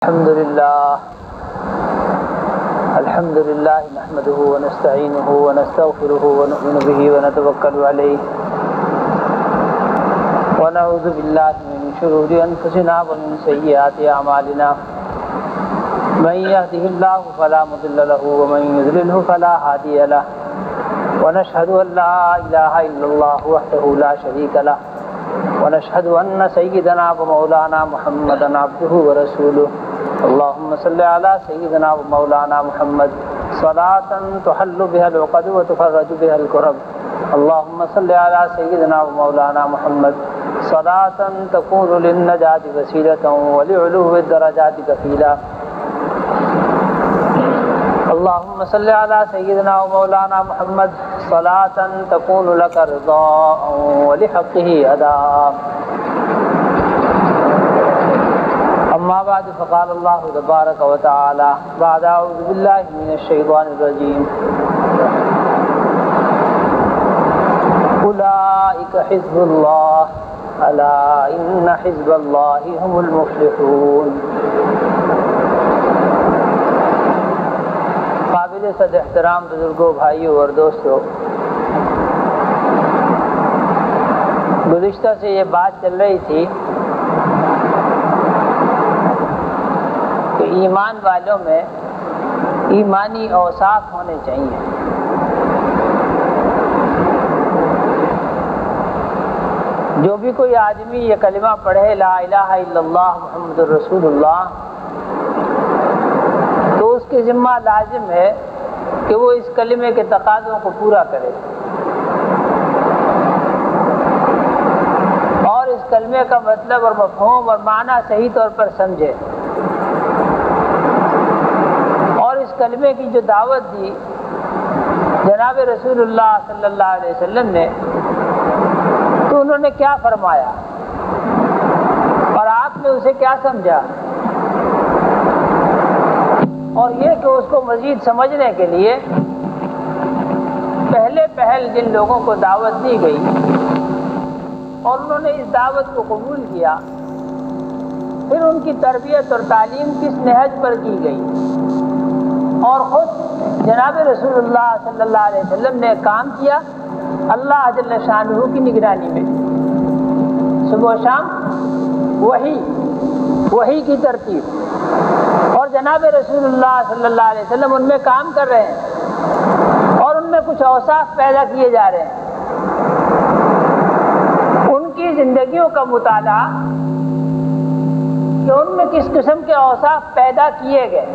الحمد لله نحمده ونستعينه ونستغفره ونؤمن به ونتوكل عليه ونعوذ بالله من شرور أنفسنا ومن سيئات أعمالنا من يهده الله فلا مضل له ومن يضلله فلا هادي له ونشهد أن لا إله إلا الله وحده لا شريك له ونشهد أن سيدنا ومولانا محمدا عبده ورسوله اللهم صل على سيدنا ومولانا محمد صلاة تحل بها العقد وتفرج بها الكرب اللهم صل على سيدنا ومولانا محمد صلاة تكون للنجاة وسيلة ولعلو الدرجات كفيلا اللهم صل على سيدنا ومولانا محمد صلاة تكون لك رضاء ولحقه أداء أما بعد فقال الله تبارك وتعالى بعد أعوذ بالله من الشيطان الرجيم أولئك حزب الله ألا إن حزب الله هم المفلحون. قابل صد احترام بزرگوں، بھائیوں اور دوستوں، گزشتہ سے یہ بات چل رہی تھی کہ ایمان والوں میں ایمانی اوصاف ہونے چاہیے. جو بھی کوئی آدمی یہ کلمہ پڑھے لا الہ الا اللہ محمد الرسول اللہ، تو اس کے ذمہ لازم ہے کہ وہ اس کلمے کے تقاضوں کو پورا کرے اور اس کلمے کا مطلب اور مفہوم اور معنی صحیح طور پر سمجھے. اور اس کلمے کی جو دعوت دی جناب رسول اللہ صلی اللہ علیہ وسلم نے، تو انہوں نے کیا فرمایا اور آپ نے اسے کیا سمجھا، اور یہ کہ اس کو مزید سمجھنے کے لیے پہل جن لوگوں کو دعوت دی گئی اور انہوں نے اس دعوت کو قبول کیا، پھر ان کی تربیت اور تعلیم کس نہج پر کی گئی، اور خود جناب رسول اللہ صلی اللہ علیہ وسلم نے کام کیا اللہ جل شانہ کی نگرانی میں. صبح و شام وحی کی ترتیب، اور جناب رسول اللہ صلی اللہ علیہ وسلم ان میں کام کر رہے ہیں اور ان میں کچھ اوصاف پیدا کیے جا رہے ہیں. ان کی زندگیوں کا مطالعہ کہ ان میں کس قسم کے اوصاف پیدا کیے گئے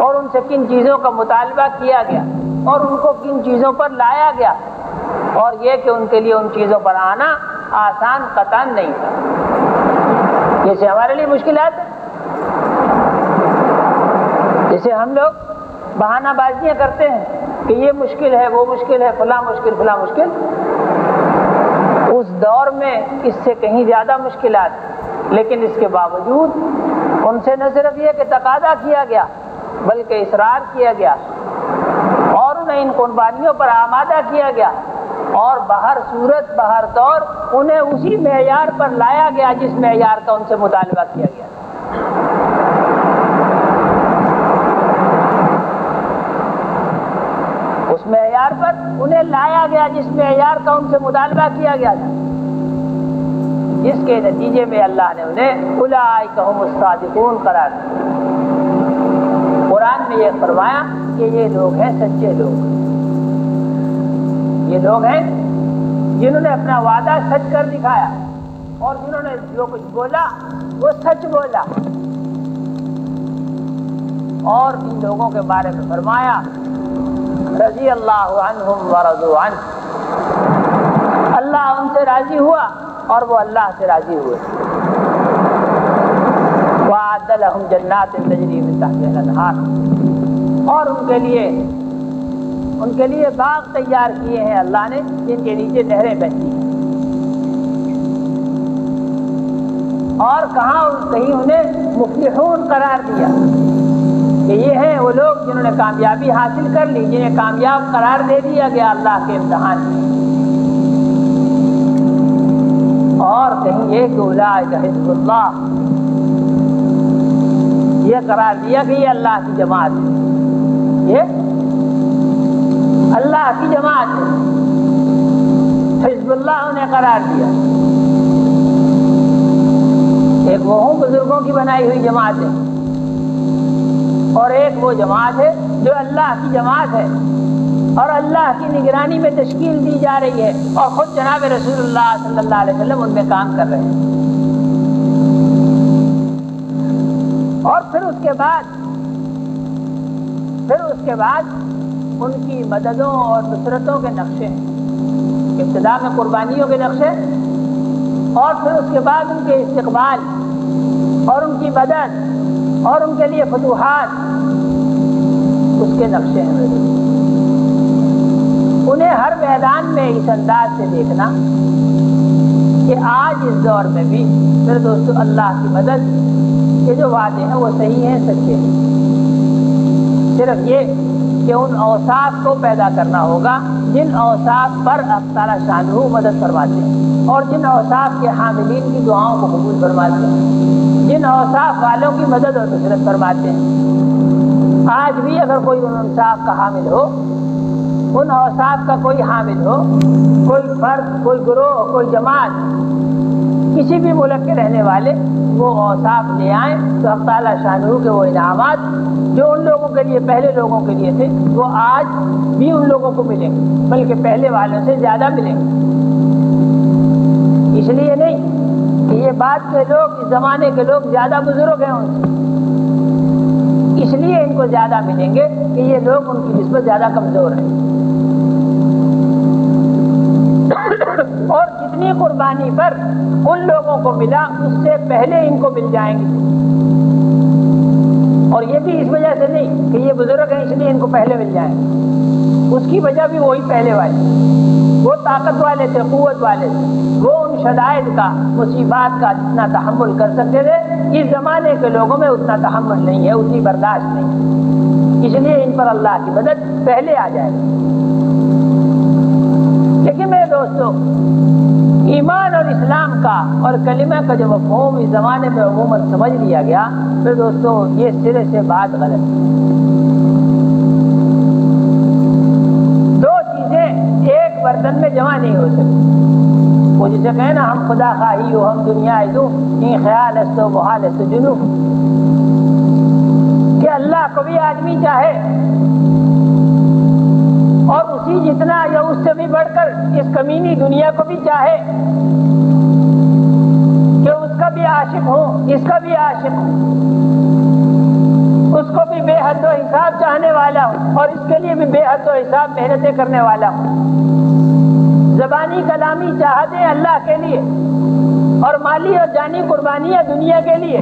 اور ان سے کن چیزوں کا مطالبہ کیا گیا اور ان کو کن چیزوں پر لایا گیا، اور یہ کہ ان کے لیے ان چیزوں پر آنا آسان قطعاً نہیں تھا. جیسے ہمارے لیے مشکلات ہیں، جیسے ہم لوگ بہانہ بازیاں کرتے ہیں کہ یہ مشکل ہے، وہ مشکل ہے، فلاں مشکل فلاں مشکل. اس دور میں اس سے کہیں زیادہ مشکلات، لیکن اس کے باوجود ان سے نہ صرف یہ کہ تقاضا کیا گیا بلکہ اصرار کیا گیا اور انہیں ان قربانیوں پر آمادہ کیا گیا، اور بہر صورت بہر دور انہیں اسی معیار پر لایا گیا جس معیار کا ان سے مطالبہ کیا گیا. اس معیار پر انہیں لایا گیا جس معیار کا ان سے مطالبہ کیا گیا تھا، جس کے نتیجے میں اللہ نے انہیں اولئک ھم الصادقون قرار دیا. قرآن میں یہ فرمایا کہ یہ لوگ ہیں سچے لوگ، یہ لوگ ہیں جنہوں نے اپنا وعدہ سچ کر دکھایا اور جنہوں نے جو کچھ بولا وہ سچ بولا. اور ان لوگوں کے بارے میں فرمایا رضی اللہ عنہم ورضوا عنہ، اللہ ان سے راضی ہوا اور وہ اللہ سے راضی ہوئے. وَأَعَدَّ لَهُمْ جَنَّاتٍ تَجْرِي مِن تَحْتِهَا الْأَنْهَارُ، اور ان کے لیے باغ تیار کیے ہیں اللہ نے جن کے نیچے نہریں بہتی ہیں. اور کہیں انہیں مفلحون قرار دیا کہ یہ ہیں وہ لوگ جنہوں نے کامیابی حاصل کر لی، جنہیں کامیاب قرار دے دیا گیا اللہ کے امتحان میں. اور کہیں یہ کہ اولئک حزب اللہ، یہ قرار دیا کہ یہ اللہ کی جماعت ہے، یہ اللہ کی جماعت ہے، حزب اللہ انہیں قرار دیا۔ ایک وہ ہوں بزرگوں کی بنائی ہوئی جماعت ہے، اور ایک وہ جماعت ہے جو اللہ کی جماعت ہے اور اللہ کی نگرانی میں تشکیل دی جا رہی ہے، اور خود جناب رسول اللہ صلی اللہ علیہ وسلم ان میں کام کر رہے ہیں۔ اور پھر اس کے بعد ان کی مددوں اور نصرتوں کے نقشے ہیں، ابتدا میں قربانیوں کے نقشے، اور پھر اس کے بعد ان کے استقبال اور ان کی مدد اور ان کے لیے فتوحات، اس کے نقشے ہیں۔ انہیں ہر میدان میں اس انداز سے دیکھنا کہ آج اس دور میں بھی میرے دوستو اللہ کی مدد کے جو وعدے ہیں وہ صحیح ہیں، سچے ہیں۔ صرف یہ کہ ان اوصاف کو پیدا کرنا ہوگا جن اوصاف پر اللہ تعالیٰ شانہ مدد فرماتے ہیں، اور جن اوصاف کے حاملین کی دعاؤں کو قبول فرماتے ہیں، جن اوصاف والوں کی مدد اور نصرت فرماتے ہیں۔ آج بھی اگر کوئی ان اوصاف کا حامل ہو، ان اوصاف کا کوئی حامل ہو، کوئی فرد، کوئی گروہ، کوئی جماعت، کسی بھی ملک کے رہنے والے وہ اوصاف لے آئیں تو اللہ تعالیٰ شانہ کے وہ انعامات جو ان لوگوں کے لیے، پہلے لوگوں کے لیے تھے، وہ آج بھی ان لوگوں کو ملیں گے، بلکہ پہلے والوں سے زیادہ ملیں گے۔ اس لیے نہیں کہ یہ بات کے لوگ، اس زمانے کے لوگ زیادہ بزرگ ہیں ان سے، اس لیے ان کو زیادہ ملیں گے کہ یہ لوگ ان کی نسبت زیادہ کمزور ہیں۔ اور جتنی قربانی پر ان لوگوں کو ملا اس سے پہلے ان کو مل جائیں گے، اور یہ بھی اس وجہ سے نہیں کہ یہ بزرگ ہیں اس لیے ان کو پہلے مل جائیں گے، اس کی وجہ بھی وہی پہلے والے، وہ طاقت والے تھے، قوت والے تھے، وہ ان شدائد کا، مصیبات کا جتنا تحمل کر سکتے تھے اس زمانے کے لوگوں میں اتنا تحمل نہیں ہے، اتنی برداشت نہیں، اس لیے ان پر اللہ کی مدد پہلے آ جائے گی۔ لیکن میرے دوستو، ایمان اور اسلام کا اور کلمہ کا جو مفہوم اس زمانے میں عموماً سمجھ لیا گیا، میرے دوستو یہ سرے سے بات غلط ہے۔ دو چیزیں ایک برتن میں جمع نہیں ہو سکتی۔ وہ جسے کہیں نا ہم خدا خواہی ہو، ہم دنیا دوں، این خیال است و محال است جنوں، کہ اللہ کو بھی آدمی چاہے اور اسی جتنا یا اس سے بھی بڑھ کر اس کمینی دنیا کو بھی چاہے کہ اس کا بھی عاشق ہو، اس کا بھی عاشق ہو، اس کو بھی بے حد و حساب چاہنے والا ہو اور اس کے لیے بھی بے حد و حساب محنتیں کرنے والا ہو، زبانی کلامی چاہتے اللہ کے لیے اور مالی اور جانی قربانیاں دنیا کے لیے،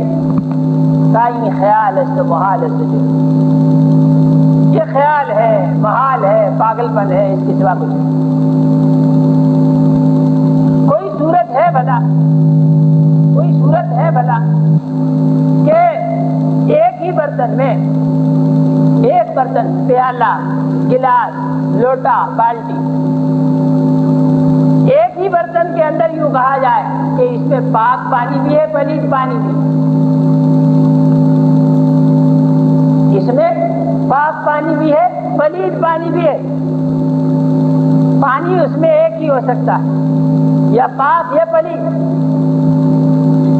تائیں خیال است محال است جو، یہ خیال ہے، محال ہے، پاگل پن ہے، اس کے سوا کچھ نہیں۔ کوئی صورت ہے بھلا کہ ایک ہی برتن میں، ایک برتن، پیالہ، گلاس، لوٹا، بالٹی، ایک ہی برتن کے اندر یوں کہا جائے کہ اس میں پاک پانی بھی ہے، پلید پانی بھی، اس میں پاک پانی بھی ہے، پلید پانی بھی ہے۔ پانی اس میں ایک ہی ہو سکتا ہے، یا پاک یا پلید۔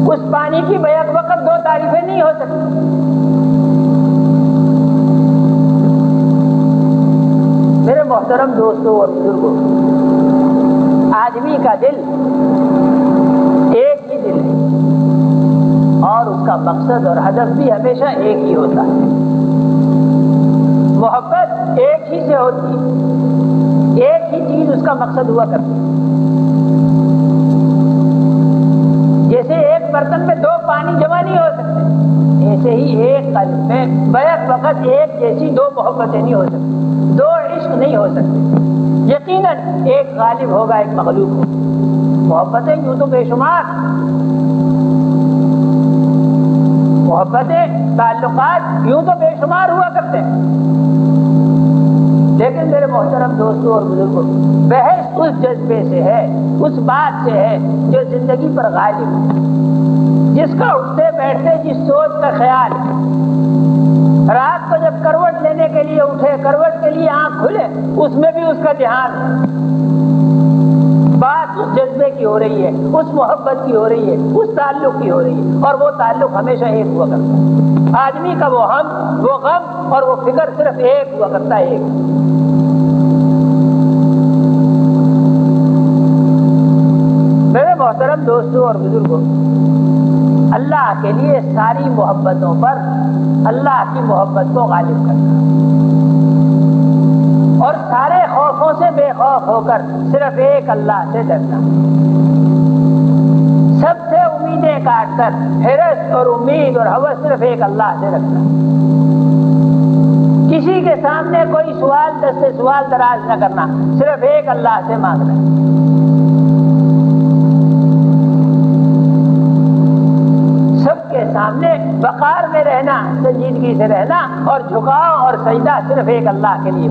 اس پانی کی بیک وقت دو تعریفیں نہیں ہو سکتی۔ میرے محترم دوستوں اور بزرگوں، آدمی کا دل ایک ہی دل ہے اور اس کا مقصد اور ہدف بھی ہمیشہ ایک ہی ہوتا ہے۔ محبت ایک ہی سے ہوتی ہے، ایک ہی چیز اس کا مقصد ہوا کرتی ہے۔ جیسے ایک برتن میں دو پانی جمع نہیں ہو سکتے، ایسے ہی ایک قلب میں بیک وقت ایک جیسی دو محبتیں نہیں ہو سکتی، دو عشق نہیں ہو سکتے۔ یقیناً ایک غالب ہوگا، ایک مغلوب ہوگا۔ محبتیں یوں تو بے شمار، محبتیں، تعلقات یوں تو بے شمار ہوا کرتے ہیں، لیکن میرے محترم دوستوں اور بزرگوں، بحث اس جذبے سے ہے، اس بات سے ہے جو زندگی پر غالب ہے۔ جس کا اٹھتے بیٹھتے جس سوچ کا خیال ہے، رات کو جب کروٹ لینے کے لیے اٹھے، کروٹ کے لیے آنکھ کھلے، اس میں بھی اس کا دھیان ہے، بات اس جذبے کی ہو رہی ہے، اس محبت کی ہو رہی ہے، اس تعلق کی ہو رہی ہے، اور وہ تعلق ہمیشہ ایک ہوا کرتا ہے۔ آدمی کا وہ ہم، وہ غم اور وہ فکر صرف ایک ہوا کرتا ہے، ایک۔ میرے محترم دوستوں اور بزرگوں، اللہ کے لیے ساری محبتوں پر اللہ کی محبت کو غالب کرنا، اور سارے خوفوں سے بے خوف ہو کر صرف ایک اللہ سے ڈرنا، سب سے امیدیں کاٹ کر حرص اور امید اور ہوس صرف ایک اللہ سے رکھنا، کسی کے سامنے کوئی سوال دستے سوال دراز نہ کرنا، صرف ایک اللہ سے مانگنا۔ سب کے سامنے وقار میں رہنا، سنجیدگی سے رہنا، اور جھکاؤ اور سجدہ صرف ایک اللہ کے لیے،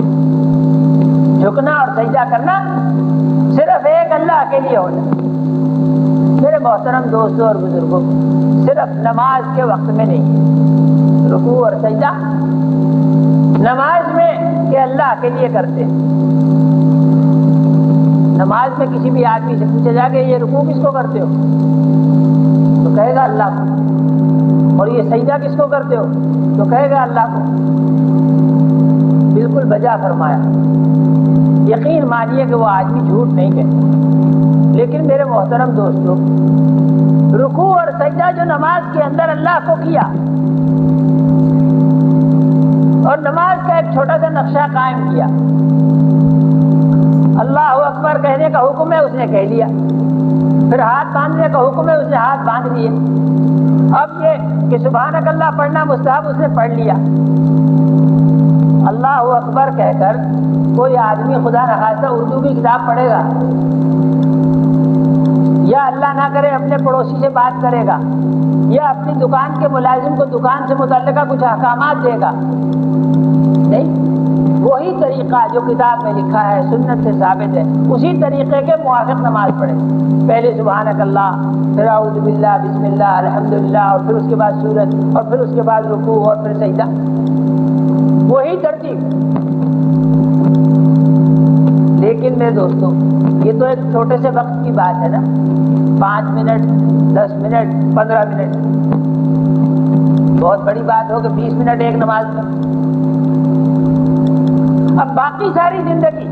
جھکنا اور سجدہ کرنا صرف ایک اللہ کے لیے ہونا۔ میرے محترم دوستوں اور بزرگوں، صرف نماز کے وقت میں نہیں ہے رکوع اور سجدہ، نماز میں کہ اللہ کے لیے کرتے ہیں۔ نماز میں کسی بھی آدمی سے پوچھا جائے کہ یہ رکوع کس کو کرتے ہو، تو کہے گا اللہ کو، اور یہ سجدہ کس کو کرتے ہو، تو کہے گا اللہ کو۔ بالکل بجا فرمایا، یقین مانیے کہ وہ آدمی جھوٹ نہیں کہتا۔ لیکن میرے محترم دوستوں، رکوع اور سجدہ جو نماز کے اندر اللہ کو کیا، اور نماز کا ایک چھوٹا سا نقشہ قائم کیا، اللہ اکبر کہنے کا حکم ہے، اس نے کہہ لیا، پھر ہاتھ باندھنے کا حکم ہے، اس نے ہاتھ باندھ لیے، اب یہ کہ سبحانک اللہ پڑھنا مستحب، اس نے پڑھ لیا۔ اللہ اکبر کہہ کر کوئی آدمی خدا نخواستہ اردو کی کتاب پڑھے گا، یا اللہ نہ کرے اپنے پڑوسی سے بات کرے گا، یا اپنی دکان کے ملازم کو دکان سے متعلقہ کچھ احکامات دے گا؟ نہیں، وہی طریقہ جو کتاب میں لکھا ہے، سنت سے ثابت ہے، اسی طریقے کے موافق نماز پڑھے۔ پہلے سبحانک اللہ، پھر اعوذ باللہ، بسم اللہ، الحمدللہ، اور پھر اس کے بعد سورت، اور پھر اس کے بعد رکوع، اور پھر سجدہ، وہی ترتیب۔ لیکن میرے دوستوں، یہ تو ایک چھوٹے سے وقت کی بات ہے نا، 5 منٹ، 10 منٹ، 15 منٹ، بہت بڑی بات ہو کہ 20 منٹ ایک نماز میں۔ اب باقی ساری زندگی،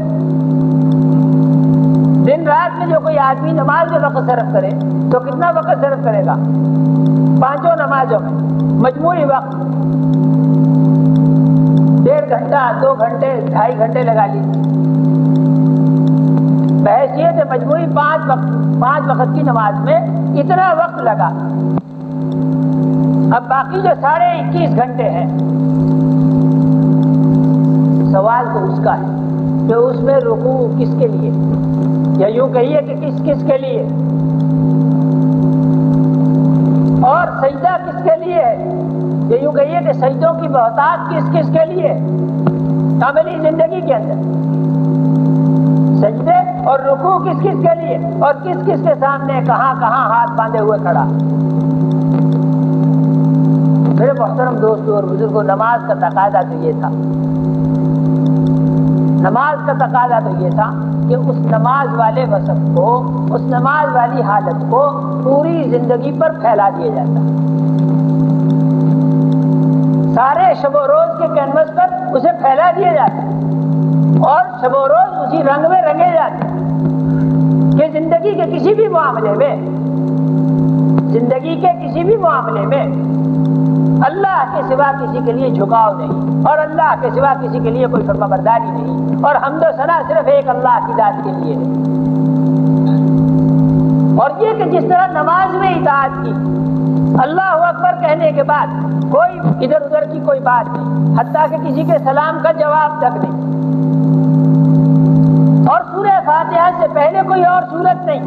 دن رات میں جو کوئی آدمی نماز میں وقت صرف کرے تو کتنا وقت صرف کرے گا؟ 5 نمازوں میں مجموعی وقت 1.5 گھنٹہ، 2 گھنٹے، 2.5 گھنٹے لگا لیجیے، بحیثیت مجموعی 5 وقت کی نماز میں اتنا وقت لگا۔ اب باقی جو 21.5 گھنٹے ہیں، سوال تو اس کا ہے کہ اس میں رکوع کس کے لیے، یا یوں کہیے کہ کس کے لیے، اور سجدہ کس کے لیے ہے، یا یوں کہیے کہ سجدوں کی بہتات کس کے لیے، عملی زندگی کے اندر سجدے اور رکوع کس کے لیے، اور کس کے سامنے کہاں ہاتھ باندھے ہوئے کھڑا۔ میرے محترم دوستوں اور بزرگوں، نماز کا تقاضا تو یہ تھا، نماز کا تقاضا تو یہ تھا کہ اس نماز والے وصف کو، اس نماز والی حالت کو پوری زندگی پر پھیلا دیا جاتا، سارے شب و روز کے کینوس پر اسے پھیلا دیا جاتا، اور شب و روز اسی رنگ میں رنگے جاتے کہ زندگی کے کسی بھی معاملے میں، زندگی کے کسی بھی معاملے میں اللہ کے سوا کسی کے لیے جھکاؤ نہیں، اور اللہ کے سوا کسی کے لیے کوئی فرما برداری نہیں، اور حمد و ثنا صرف ایک اللہ کی ذات کے لیے ہے۔ اور یہ کہ جس طرح نماز میں اطاعت کی، اللہ اکبر کہنے کے بعد کوئی ادھر ادھر کی کوئی بات نہیں، حتیٰ کہ کسی کے سلام کا جواب تک نہیں، اور سورہ فاتحہ سے پہلے کوئی اور سورت نہیں،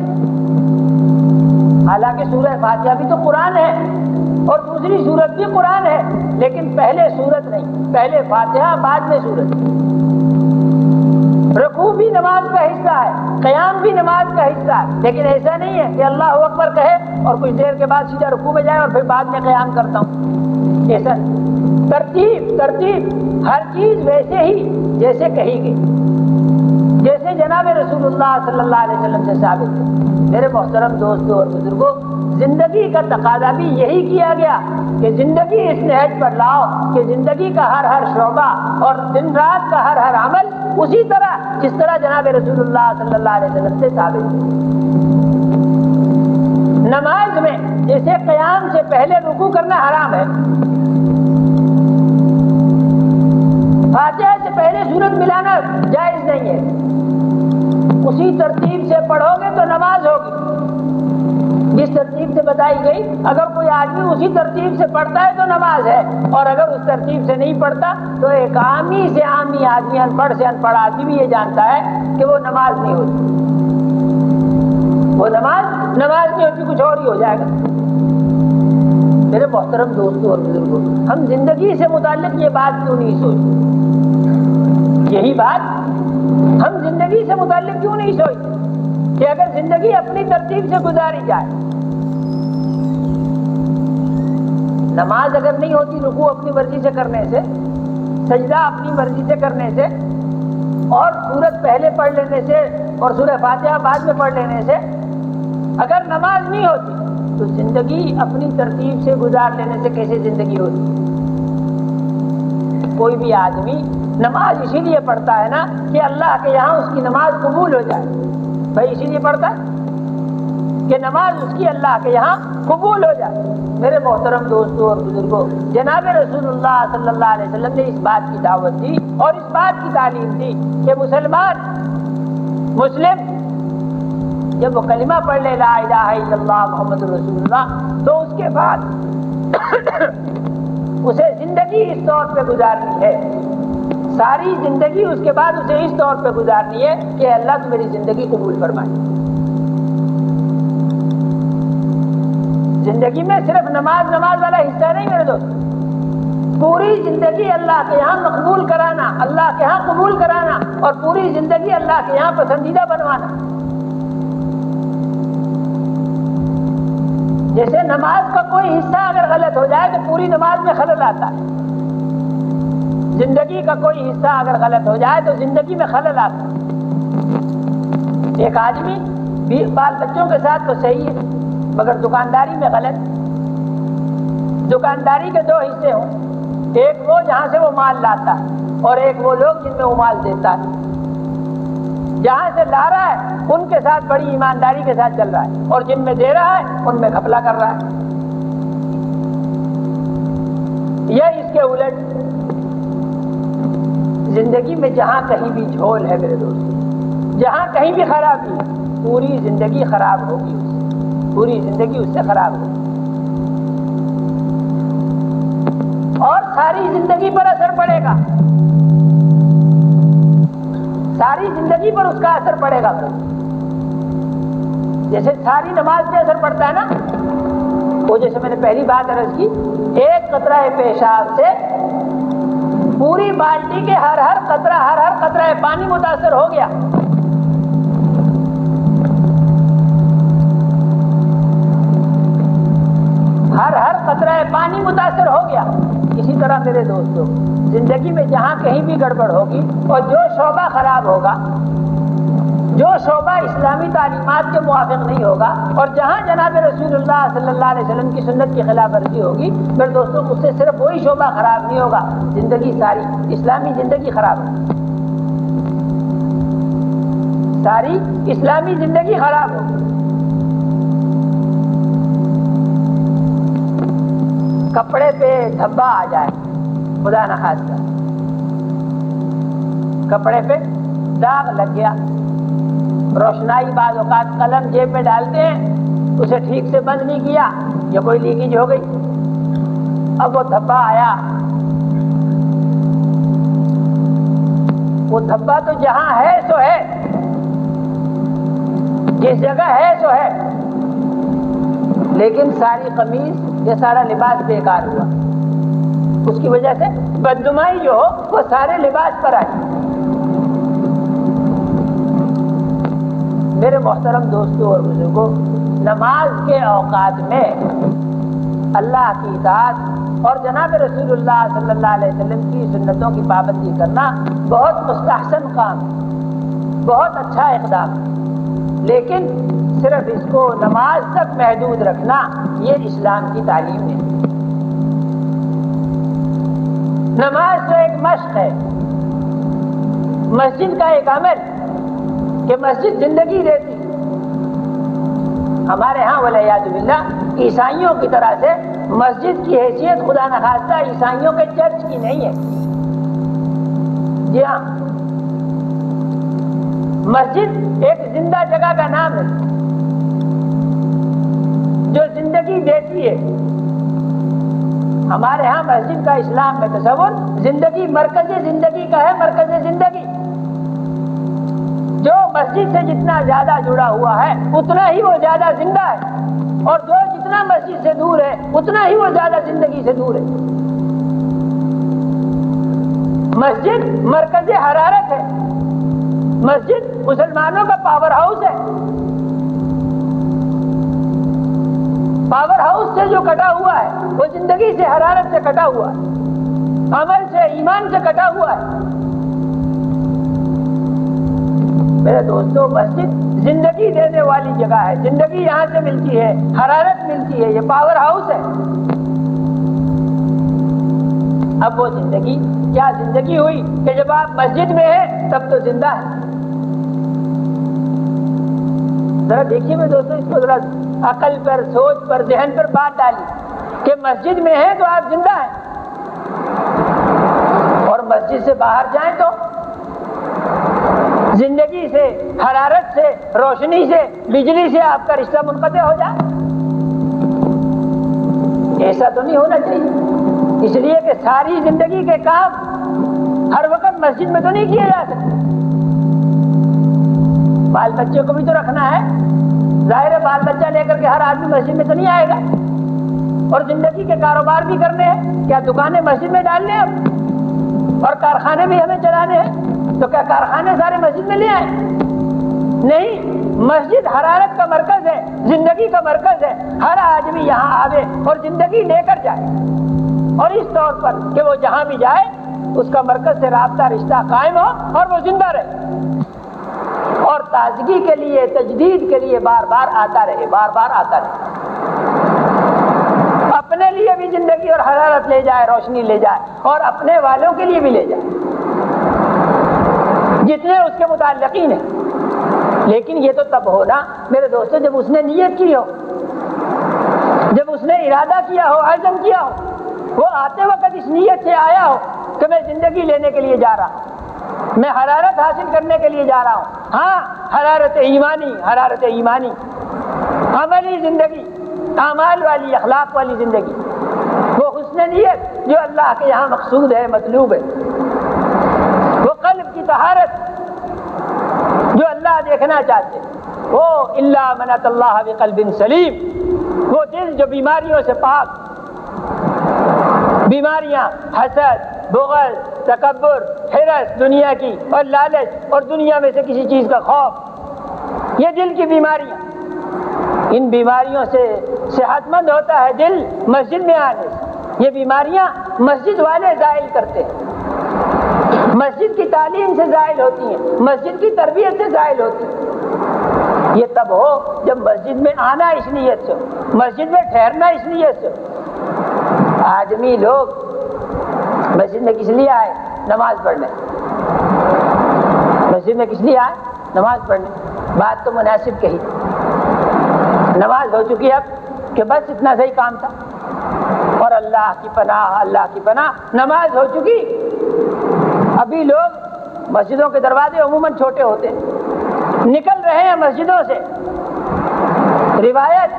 حالانکہ سورہ فاتحہ بھی تو قرآن ہے، اور دوسری سورت بھی قرآن ہے، لیکن پہلے سورت نہیں، پہلے فاتحہ بعد میں سورت۔ رکوع بھی نماز کا حصہ ہے، قیام بھی نماز کا حصہ ہے، لیکن ایسا نہیں ہے کہ اللہ اکبر کہے اور کچھ دیر کے بعد سیدھا رکوع میں جائے اور پھر بعد میں قیام کرتا ہوں، ایسا ترتیب ہر چیز ویسے ہی جیسے کہی گئی، جیسے جناب رسول اللہ صلی اللہ علیہ وسلم سے ثابت ہے۔ میرے محترم دوستوں اور بزرگوں، زندگی کا تقاضا بھی یہی کیا گیا کہ زندگی اس نہج پر لاؤ کہ زندگی کا ہر شعبہ اور دن رات کا ہر عمل اسی طرح جس طرح جناب رسول اللہ صلی اللہ علیہ وسلم سے ثابت ہے۔ نماز میں جیسے قیام سے پہلے رکوع کرنا حرام ہے، فاتحہ سے پہلے سورت ملانا جائز نہیں ہے، اسی ترتیب سے پڑھو گے تو نماز ہوگی جس ترتیب سے بتائی گئی۔ اگر کوئی آدمی اسی ترتیب سے پڑھتا ہے تو نماز ہے، اور اگر اس ترتیب سے نہیں پڑھتا تو ایک عامی سے عامی آدمی، ان پڑھ سے ان پڑھ آدمی بھی یہ جانتا ہے کہ وہ نماز نہیں ہوتی، وہ نماز نہیں ہوتی، کچھ اور ہی ہو جائے گا۔ میرے محترم دوستوں اور بزرگوں، ہم زندگی سے متعلق یہ بات کیوں نہیں سوچتے؟ یہی بات ہم زندگی سے متعلق کیوں نہیں سوچتے کہ اگر زندگی اپنی ترتیب سے گزاری جائے، نماز اگر نہیں ہوتی رکوع اپنی مرضی سے کرنے سے، سجدہ اپنی مرضی سے کرنے سے، اور سورت پہلے پڑھ لینے سے اور سورہ فاتحہ بعد میں پڑھ لینے سے، اگر نماز نہیں ہوتی تو زندگی اپنی ترتیب سے گزار لینے سے کیسے زندگی ہوتی؟ کوئی بھی آدمی نماز اسی لیے پڑھتا ہے نا کہ اللہ کے یہاں اس کی نماز قبول ہو جائے، بھائی اسی لیے پڑھتا ہے کہ نماز اس کی اللہ کے یہاں قبول ہو جائے۔ میرے محترم دوستوں اور بزرگوں، جناب رسول اللہ صلی اللہ علیہ وسلم نے اس بات کی دعوت دی اور اس بات کی تعلیم دی کہ مسلم جب وہ کلمہ پڑھ لے لا الہ الا اللہ محمد رسول اللہ، تو اس کے بعد اسے زندگی اس طور پہ گزارنی ہے، ساری زندگی اس کے بعد اسے اس طور پہ گزارنی ہے کہ اللہ تو میری زندگی قبول فرمائے۔ زندگی میں صرف نماز والا حصہ نہیں میرے دوست، پوری زندگی اللہ کے یہاں مقبول کرانا، اللہ کے یہاں قبول کرانا، اور پوری زندگی اللہ کے یہاں پسندیدہ بنوانا۔ جیسے نماز کا کوئی حصہ اگر غلط ہو جائے تو پوری نماز میں خلل آتا ہے، زندگی کا کوئی حصہ اگر غلط ہو جائے تو زندگی میں خلل آتا ہے۔ ایک آدمی بال بچوں کے ساتھ تو صحیح ہے، مگر دکانداری میں غلط۔ دکانداری کے دو حصے ہوں، ایک وہ جہاں سے وہ مال لاتا ہے اور ایک وہ لوگ جن میں وہ مال دیتا ہے۔ جہاں سے لا رہا ہے ان کے ساتھ بڑی ایمانداری کے ساتھ چل رہا ہے، اور جن میں دے رہا ہے ان میں گھپلا کر رہا ہے۔ یہ اس کے الٹ زندگی میں جہاں کہیں بھی جھول ہے میرے دوست، جہاں کہیں بھی خرابی ہے، پوری زندگی خراب ہوگی، پوری زندگی اس سے خراب ہوگی، اور ساری زندگی پر اثر پڑے گا، ساری زندگی پر اس کا اثر پڑے گا۔ جیسے ساری نماز پہ اثر پڑتا ہے نا، وہ جیسے میں نے پہلی بات عرض کی، ایک قطرہ پیشاب سے پوری بالٹی کے ہر قطرہ پانی متاثر ہو گیا۔ ہر قطرہ پانی متاثر ہو گیا۔ اسی طرح میرے دوستوں، زندگی میں جہاں کہیں بھی گڑبڑ ہوگی اور جو شعبہ خراب ہوگا، جو شعبہ اسلامی تعلیمات کے موافق نہیں ہوگا، اور جہاں جناب رسول اللہ صلی اللہ علیہ وسلم کی سنت کی خلاف ورزی ہوگی، میرے دوستوں اس سے صرف وہی شعبہ خراب نہیں ہوگا، زندگی ساری اسلامی زندگی خراب ہوگی، ساری اسلامی زندگی خراب ہوگی۔ کپڑے پہ دھبا آ جائے، خدا نہ خاصہ، کپڑے پہ داغ لگ گیا، روشنائی بعض اوقات قلم جیب میں ڈالتے ہیں، اسے ٹھیک سے بند نہیں کیا یا کوئی لیکیج ہو گئی، اب وہ دھبا آیا۔ وہ دھبا تو جہاں ہے سو ہے، جس جگہ ہے سو ہے، لیکن ساری قمیض یہ سارا لباس بیکار ہوا، اس کی وجہ سے بدنمائی جو ہو وہ سارے لباس پر آئی۔ میرے محترم دوستوں اور بزرگوں، نماز کے اوقات میں اللہ کی اطاعت اور جناب رسول اللہ صلی اللہ علیہ وسلم کی سنتوں کی پابندی کرنا بہت مستحسن کام، بہت اچھا اقدام، لیکن صرف اس کو نماز تک محدود رکھنا یہ اسلام کی تعلیم ہے۔ نماز تو ایک مشق ہے، مسجد کا ایک عمل کہ مسجد زندگی دیتی۔ ہمارے ہاں والعیاذ باللہ عیسائیوں کی طرح سے مسجد کی حیثیت خدا نخواستہ عیسائیوں کے چرچ کی نہیں ہے۔ جی ہاں، مسجد ایک زندہ جگہ کا نام ہے جو زندگی دیتی ہے۔ ہمارے ہاں مسجد کا اسلام میں تصور زندگی، مرکز زندگی کا ہے، مرکز زندگی۔ جو مسجد سے جتنا زیادہ جڑا ہوا ہے اتنا ہی وہ زیادہ زندہ ہے، اور جو جتنا مسجد سے دور ہے اتنا ہی وہ زیادہ زندگی سے دور ہے۔ مسجد مرکز حرارت ہے، مسجد مسلمانوں کا پاور ہاؤس ہے۔ پاور ہاؤس سے جو کٹا ہوا ہے وہ زندگی سے، حرارت سے کٹا ہوا ہے، عمل سے، ایمان سے کٹا ہوا ہے۔ میرے دوستو، مسجد زندگی دینے والی جگہ ہے، زندگی یہاں سے ملتی ہے، حرارت ملتی ہے، یہ پاور ہاؤس ہے۔ اب وہ زندگی کیا زندگی ہوئی کہ جب آپ مسجد میں ہیں تب تو زندہ ہے۔ ذرا دیکھیے میرے دوستو، اس کو ذرا عقل پر، سوچ پر، ذہن پر بات ڈالی کہ مسجد میں ہیں تو آپ زندہ ہیں، اور مسجد سے باہر جائیں تو زندگی سے، حرارت سے، روشنی سے، بجلی سے آپ کا رشتہ منقطع ہو جائے۔ ایسا تو نہیں ہونا چاہیے، اس لیے کہ ساری زندگی کے کام ہر وقت مسجد میں تو نہیں کیے جا سکتے۔ بال بچے کو بھی تو رکھنا ہے، ظاہر ہے بال بچہ لے کر کے ہر آدمی مسجد میں تو نہیں آئے گا، اور زندگی کے کاروبار بھی کرنے ہیں، کیا دکانیں مسجد میں ڈالنے ہیں، اور کارخانے بھی ہمیں چلانے ہیں، تو کیا کارخانے سارے مسجد میں لے آئے؟ نہیں، مسجد حرارت کا مرکز ہے، زندگی کا مرکز ہے۔ ہر آدمی یہاں آوے اور زندگی لے کر جائے، اور اس طور پر کہ وہ جہاں بھی جائے اس کا مرکز سے رابطہ، رشتہ قائم ہو اور وہ زندہ رہے، اور تازگی کے لیے، تجدید کے لیے بار بار آتا رہے، بار بار آتا رہے، اپنے لیے بھی زندگی اور حرارت لے جائے، روشنی لے جائے، اور اپنے والوں کے لیے بھی لے جائے جتنے اس کے متعلقین ہیں۔ لیکن یہ تو تب ہونا میرے دوستو جب اس نے نیت کی ہو، جب اس نے ارادہ کیا ہو، عزم کیا ہو، وہ آتے وقت اس نیت سے آیا ہو کہ میں زندگی لینے کے لیے جا رہا ہوں، میں حرارت حاصل کرنے کے لیے جا رہا ہوں۔ ہاں، حرارت ایمانی، حرارت ایمانی، عملی زندگی، اعمال والی، اخلاق والی زندگی، وہ حسن نیت جو اللہ کے یہاں مقصود ہے، مطلوب ہے، وہ قلب کی طہارت جو اللہ دیکھنا چاہتے ہیں، وہ الا من اتى اللہ بقلب سلیم، وہ دل جو بیماریوں سے پاک، بیماریاں حسد، بغض، تکبر، حرص دنیا کی، اور لالچ، اور دنیا میں سے کسی چیز کا خوف، یہ دل کی بیماریاں، ان بیماریوں سے صحت مند ہوتا ہے دل مسجد میں آنے سے۔ یہ بیماریاں مسجد والے زائل کرتے ہیں، مسجد کی تعلیم سے زائل ہوتی ہیں، مسجد کی تربیت سے زائل ہوتی ہیں۔ یہ تب ہو جب مسجد میں آنا اس نیت سے ہو، مسجد میں ٹھہرنا اس نیت سے ہو۔ آدمی لوگ مسجد میں کس لیے آئے؟ نماز پڑھنے۔ مسجد میں کس لیے آئے؟ نماز پڑھنے۔ بات تو مناسب کہی، نماز ہو چکی اب کہ بس اتنا صحیح کام تھا، اور اللہ کی پناہ، اللہ کی پناہ، نماز ہو چکی۔ ابھی لوگ مسجدوں کے دروازے عموماً چھوٹے ہوتے ہیں، نکل رہے ہیں مسجدوں سے، روایت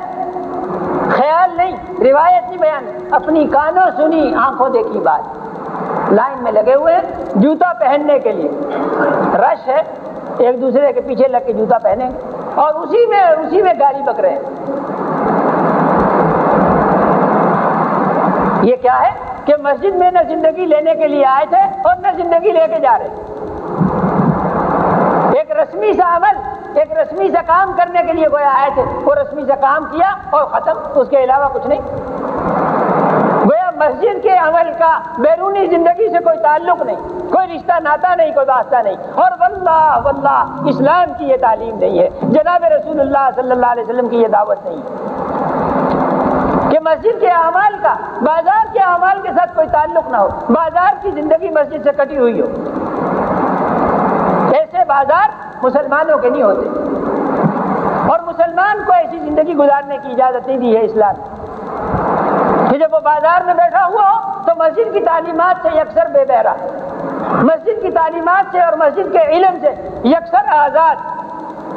خیال نہیں، روایت نہیں بیان، اپنی کانوں سنی، آنکھوں دیکھی بات، لائن میں لگے ہوئے ہیں جوتا پہننے کے لیے، رش ہے، ایک دوسرے کے پیچھے لگ کے جوتا پہنیں گے، اور اسی میں گالی بک رہے ہیں۔ یہ کیا ہے کہ مسجد میں نہ زندگی لینے کے لیے آئے تھے اور نہ زندگی لے کے جا رہے، ایک رسمی سا عمل ایک رسمی سا کام کرنے کے لیے گویا آئے تھے، وہ رسمی سا کام کیا اور ختم، اس کے علاوہ کچھ نہیں۔ گویا مسجد کے عمل کا بیرونی زندگی سے کوئی تعلق نہیں، کوئی رشتہ ناتا نہیں، کوئی واسطہ نہیں۔ اور واللہ اسلام کی یہ تعلیم نہیں ہے، جناب رسول اللہ صلی اللہ علیہ وسلم کی یہ دعوت نہیں ہے کہ مسجد کے اعمال کا بازار کے اعمال کے ساتھ کوئی تعلق نہ ہو، بازار کی زندگی مسجد سے کٹی ہوئی ہو۔ ایسے بازار مسلمانوں کے نہیں ہوتے، اور مسلمان کو ایسی زندگی گزارنے کی اجازت نہیں دی ہے اسلام کہ جب وہ بازار میں بیٹھا ہوا ہو تو مسجد کی تعلیمات سے یکسر بے بہرا، مسجد کی تعلیمات سے اور مسجد کے علم سے یکسر آزاد،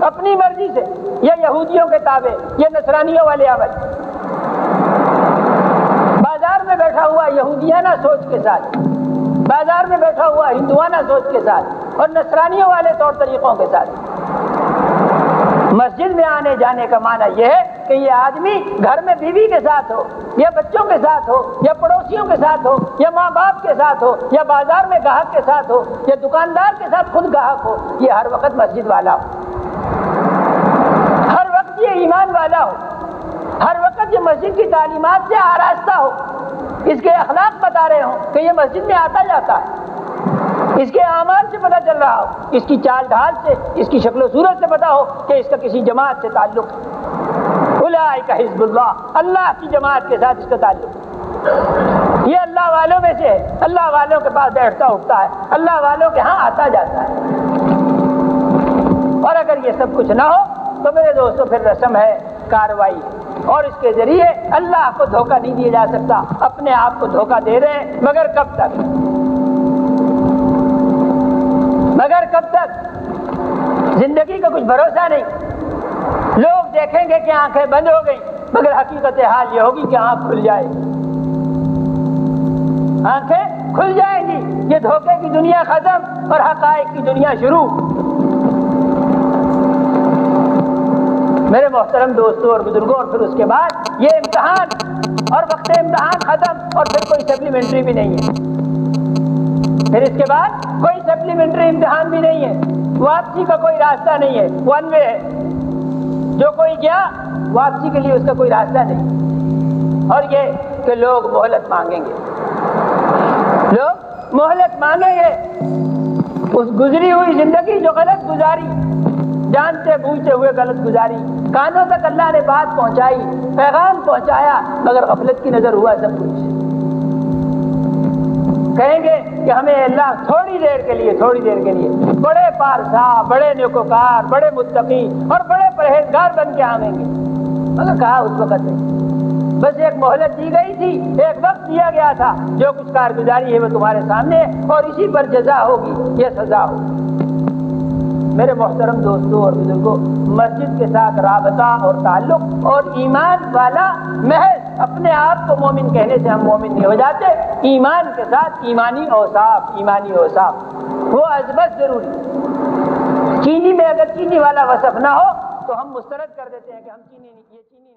اپنی مرضی سے، یا یہودیوں کے تابع یا نصرانیوں والے عمل۔ بازار میں بیٹھا ہوا یہودیانہ سوچ کے ساتھ، بازار میں بیٹھا ہوا ہندوانہ سوچ کے ساتھ اور نصرانیوں والے طور طریقوں کے ساتھ۔ مسجد میں آنے جانے کا معنی یہ ہے کہ یہ آدمی گھر میں بیوی کے ساتھ ہو، یا بچوں کے ساتھ ہو، یا پڑوسیوں کے ساتھ ہو، یا ماں باپ کے ساتھ ہو، یا بازار میں گاہک کے ساتھ ہو، یا دکاندار کے ساتھ خود گاہک ہو، یہ ہر وقت مسجد والا ہو، ہر وقت یہ ایمان والا ہو، ہر وقت یہ مسجد کی تعلیمات سے آراستہ ہو، اس کے اخلاق بتا رہے ہوں کہ یہ مسجد میں آتا جاتا ہے، اس کے اعمال سے پتہ چل رہا ہو، اس کی چال ڈھال سے، اس کی شکل و صورت سے پتہ ہو کہ اس کا کسی جماعت سے تعلق ہے۔ اولئک حزب اللہ، اللہ کی جماعت کے ساتھ اس کا تعلق ہے، یہ اللہ والوں میں سے ہے، اللہ والوں کے پاس بیٹھتا اٹھتا ہے، اللہ والوں کے ہاں آتا جاتا ہے۔ اور اگر یہ سب کچھ نہ ہو تو میرے دوستو پھر رسم ہے، کاروائی، اور اس کے ذریعے اللہ کو دھوکہ نہیں دیا جا سکتا، اپنے آپ کو دھوکہ دے رہے ہیں، مگر کب تک؟ مگر کب تک؟ زندگی کا کچھ بھروسہ نہیں، لوگ دیکھیں گے کہ آنکھیں بند ہو گئی، مگر حقیقت حال یہ ہوگی کہ آنکھ کھل جائے گی، آنکھیں کھل جائیں گی، یہ دھوکے کی دنیا ختم اور حقائق کی دنیا شروع۔ میرے محترم دوستوں اور بزرگوں، اور پھر اس کے بعد یہ امتحان اور وقت امتحان ختم، اور پھر کوئی سپلیمنٹری بھی نہیں ہے، پھر اس کے بعد کوئی سپلیمنٹری امتحان بھی نہیں ہے، واپسی کا کوئی راستہ نہیں ہے، ون وے ہے، جو کوئی گیا واپسی کے لیے اس کا کوئی راستہ نہیں۔ اور یہ کہ لوگ مہلت مانگیں گے، لوگ مہلت مانگیں گے، اس گزری ہوئی زندگی جو غلط گزاری، جانتے بوجھتے ہوئے غلط گزاری، کانوں تک اللہ نے بات پہنچائی، پیغام پہنچایا، مگر غفلت کی نظر ہوا سب کچھ۔ کہیں گے کہ ہمیں اللہ تھوڑی دیر کے لیے بڑے پارسا، بڑے نیکوکار، بڑے متقی اور بڑے پرہیزگار بن کے آئیں گے، مگر کہا اس وقت نہیں، بس ایک مہلت دی گئی تھی، ایک وقت دیا گیا تھا، جو کچھ کارگزاری ہے وہ تمہارے سامنے ہے، اور اسی پر جزا ہوگی یا سزا ہوگی۔ میرے محترم دوستوں اور بزرگوں، مسجد کے ساتھ رابطہ اور تعلق اور ایمان والا، محض اپنے آپ کو مومن کہنے سے ہم مومن نہیں ہو جاتے، ایمان کے ساتھ ایمانی اوصاف وہ ازبط ضروری۔ چینی میں اگر چینی والا وصف نہ ہو تو ہم مسترد کر دیتے ہیں کہ ہم چینی نہیں، یہ چینی نہیں۔